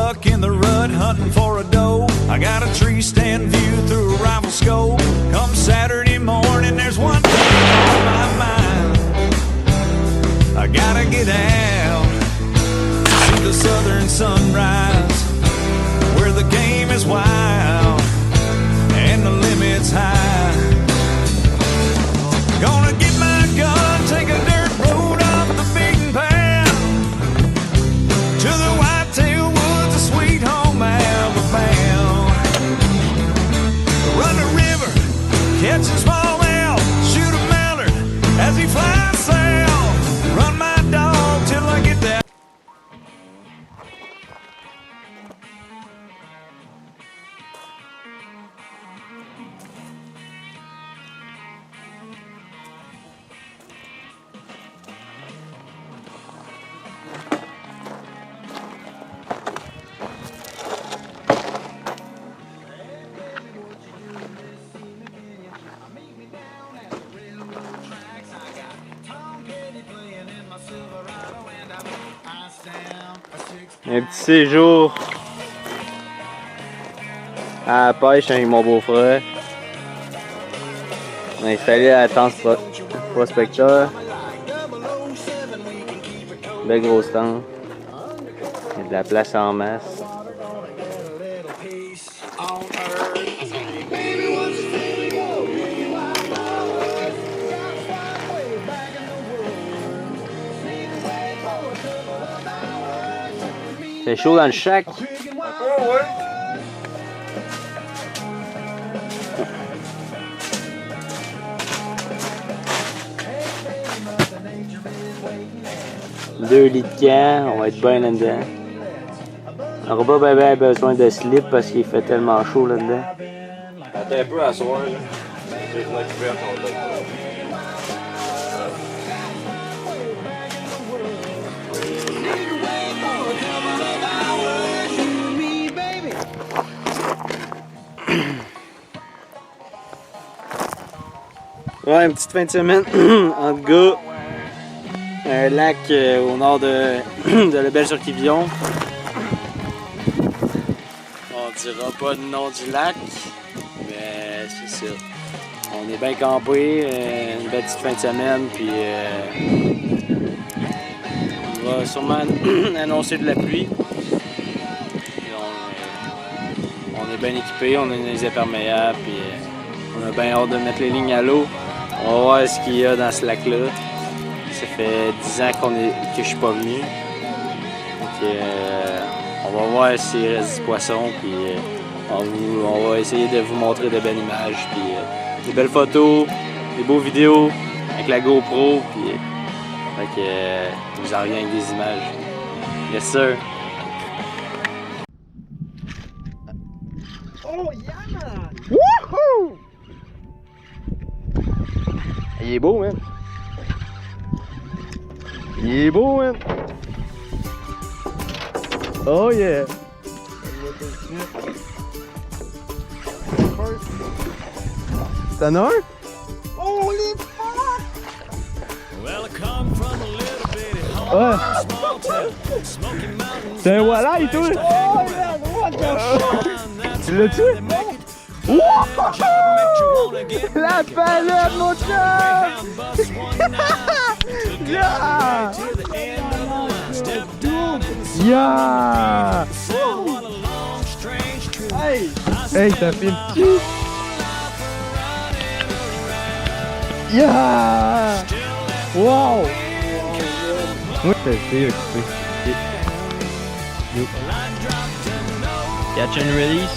buck in the rut hunting for a doe. I got a tree stand view through a rifle scope. Come Saturday morning, there's one thing on my mind. I gotta get out, see the southern sunrise, where the game is wild and the limit's high. Gonna get my gun, take a dirt road off the beaten path to the whitetail woods, a sweet home Alabama. Run the river, catch a smallmouth, shoot a mallard as he flies south. Run my dog till I get there. Un petit séjour à la pêche avec mon beau-frère. On est installé à la tente prospecteur. Belle grosse tente. Il y a de la place en masse. C'est chaud dans le shack. Oh ouais. Deux lits de camp, on va être bien là-dedans. On n'aura pas bien besoin de slip parce qu'il fait tellement chaud là-dedans. Attends un peu à soir là. Je vais récupérer ton dos. Ouais, une petite fin de semaine entre gars. Un lac au nord de, de la Belle-sur-Quivillon. On dira pas le nom du lac, mais c'est ça. On est bien campé, une belle petite fin de semaine, puis on va sûrement annoncer de la pluie. On est bien équipé, on a des imperméables, puis on a bien hâte de mettre les lignes à l'eau. On va voir ce qu'il y a dans ce lac-là. Ça fait 10 ans que je suis pas venu. Donc, on va voir s'il reste du poisson, puis on va essayer de vous montrer de belles images, puis des belles photos, des beaux vidéos avec la GoPro, puis vous en reviens avec des images. Yes sir! Oh yeah! Wouhou! Il est beau, man! Il est beau, man! Oh yeah! T'en as un? Holy fuck! Well, I come from a little bitty Ouais! small town, Smoky Mountains. C'est un walleye, toi! Oh yeah! What the Tu l'as tué? La palette, mon chum! Yeah! Yeah! Hey! Hey, t'as fait le petit! Yeah! Wow! Moi, t'es occupé. Catch and release.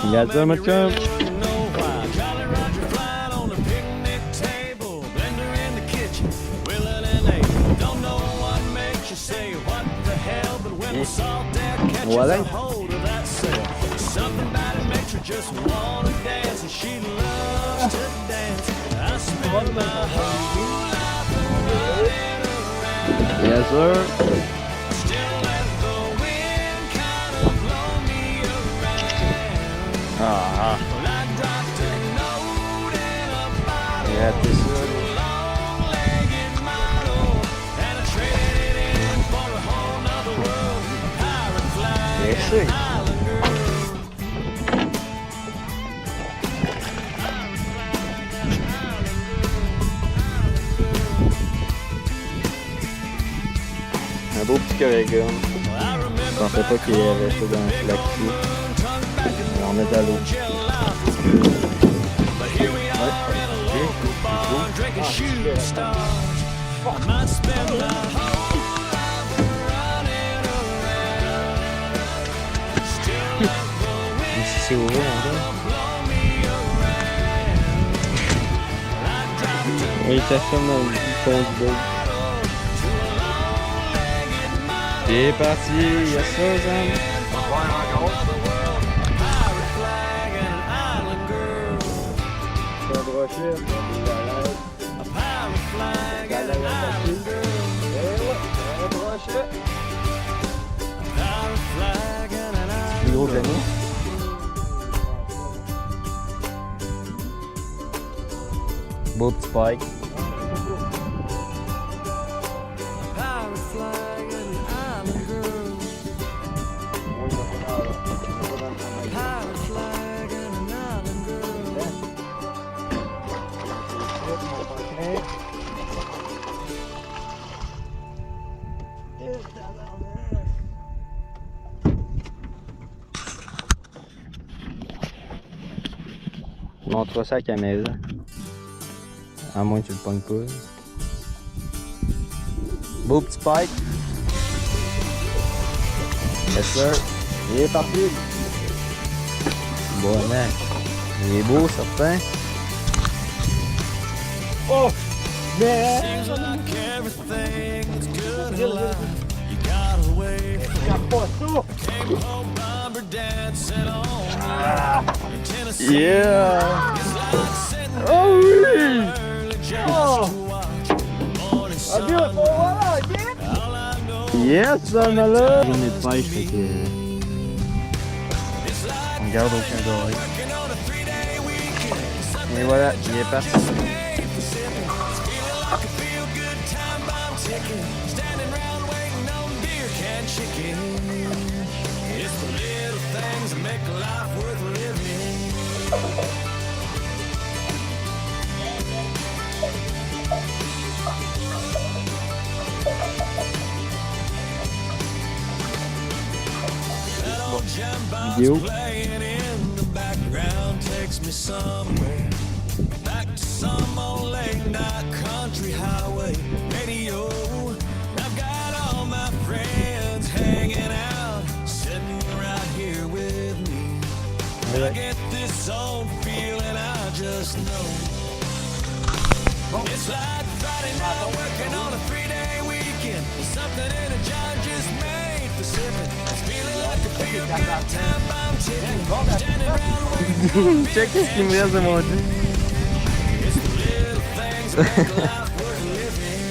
Regarde ça, mon chum. Voilà. Yes, sir. Ah. Gratis ça. Yes, sir. Un beau petit Corrigan. Je pensais pas qu'il allait rester dans le lac ici. On met à l'eau. Ici c'est ouvert encore. Oui, il t'affirme dans le fond du bug. Il est parti, il y a ça, Zan. Plus gros que l'année. Beau petit pike. Je montre ça à la caméra. À moins que tu le pognes pas. Beau petit pike. Yes sir. Il est parti. Bon mec. Il est beau certain. Oh! Man! Yeah! Oh oui! Oh! Yes, ça m'a là! Journée de pêche, fait que... On garde aucun doré. Et voilà, il est parti. Vidéo. I get this old feeling I just know. It's like Friday night working on a 3-day weekend. Something in a jar just made for sipping. It's feeling like a feel good time bomb ticking. Standing around waiting. Check ce qu'il me reste de mon Dieu. It's the little things that make life worth living.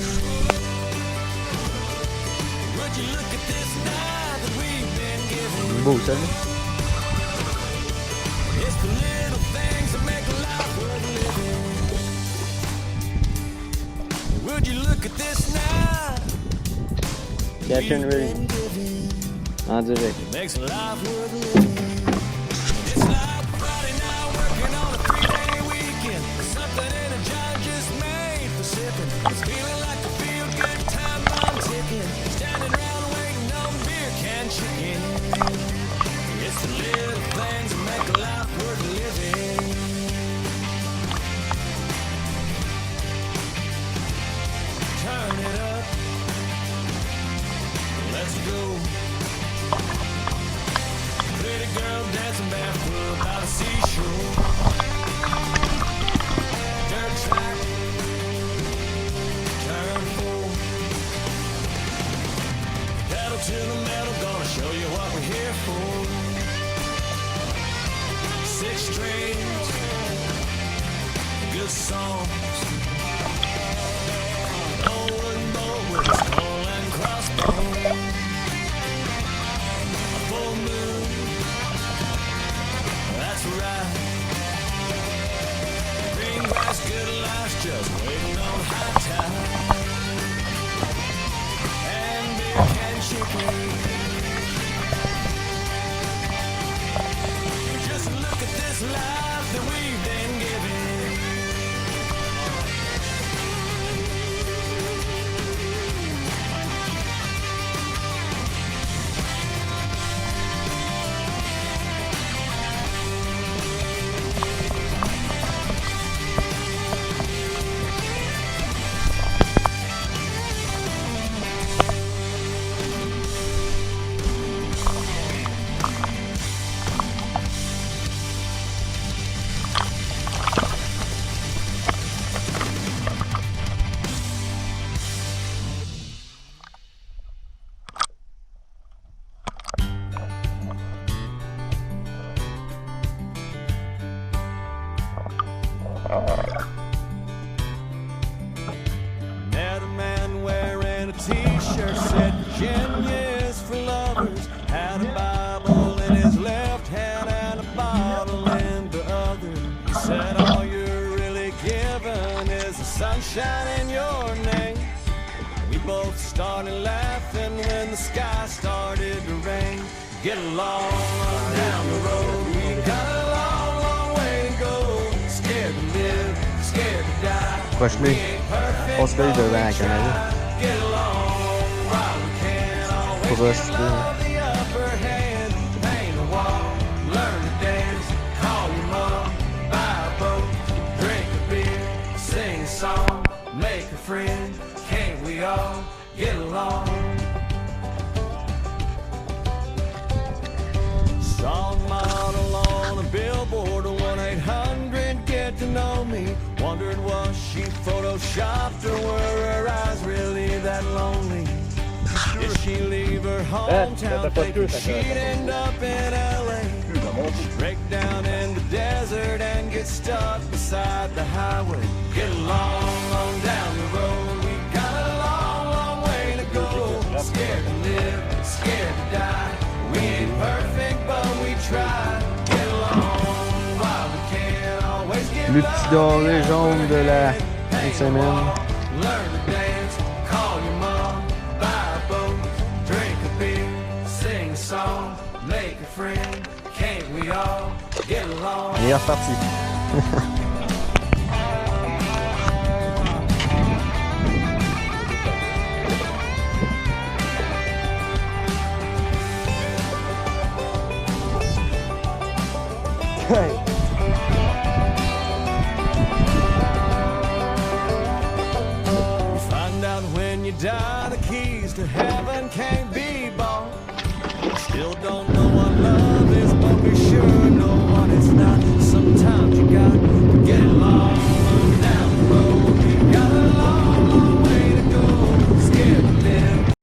Would you look at this night that we've been given? Beau ça. Captain Ready. En direct. To the metal, gonna show you what we're here for. 6 strings, good songs. No wooden boat with a skull and cross. Met a man wearing a t-shirt said Virginia is for lovers. Had a Bible in his left hand and a bottle in the other. He said all you're really given is the sunshine in your name. We both started laughing when the sky started to rain. Get along on down the road. We got a long, long way to go. Scared to live, scared to die. Proche-lui. Passe-le devant la caméra. Get along while we can. Always Proche-lui. love the upper hand. Paint a wall, learn to dance. Call your mom, buy a boat, drink a beer, sing a song, make a friend. Can't we all get along? Saw a model on a billboard, 1-800-GET-TO-KNOW-ME. Wondered was she photoshopped or were her eyes really that lonely? Did she leave her hometown thinking she'd end up in LA? Break down in the desert and get stuck beside the highway. Get along on down the road. We got a long, long way to go. Scared to live, scared to die. We ain't perfect, but we try. Get along while we can. Always get Le petit doré jaune de la semaine. learn to dance, call your mom, buy a boat, drink a beer, sing a song, make a friend. Can't we all get along? Meilleure partie. You find out when you die the keys to heaven can't be bought. Still don't know what love is, but we sure know what it's not. Sometimes you got to get along down the road. You got a long, long way to go. Scared to live.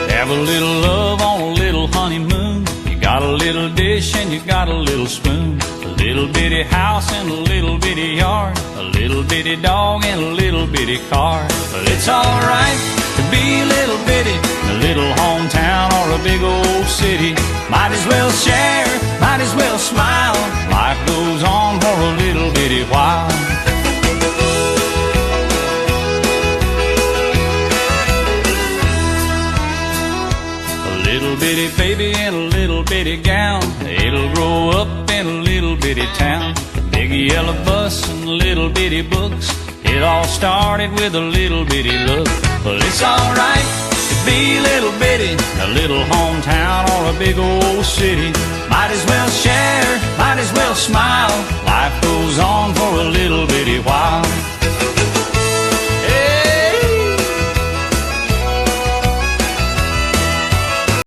Have a little love on a little honeymoon. You got a little dish and you got a little spoon. A little bitty house and a little bitty yard. A little bitty dog and a little bitty car. But it's alright to be a little bitty in a little hometown or a big old city. Might as well share, might as well smile. Life goes on for a little bitty while. Little bitty baby in a little bitty gown. It'll grow up in a little bitty town. Big yellow bus and little bitty books. It all started with a little bitty look. Well, it's alright to be a little bitty in a little hometown or a big old city. Might as well share, might as well smile. Life goes on for a little bitty while.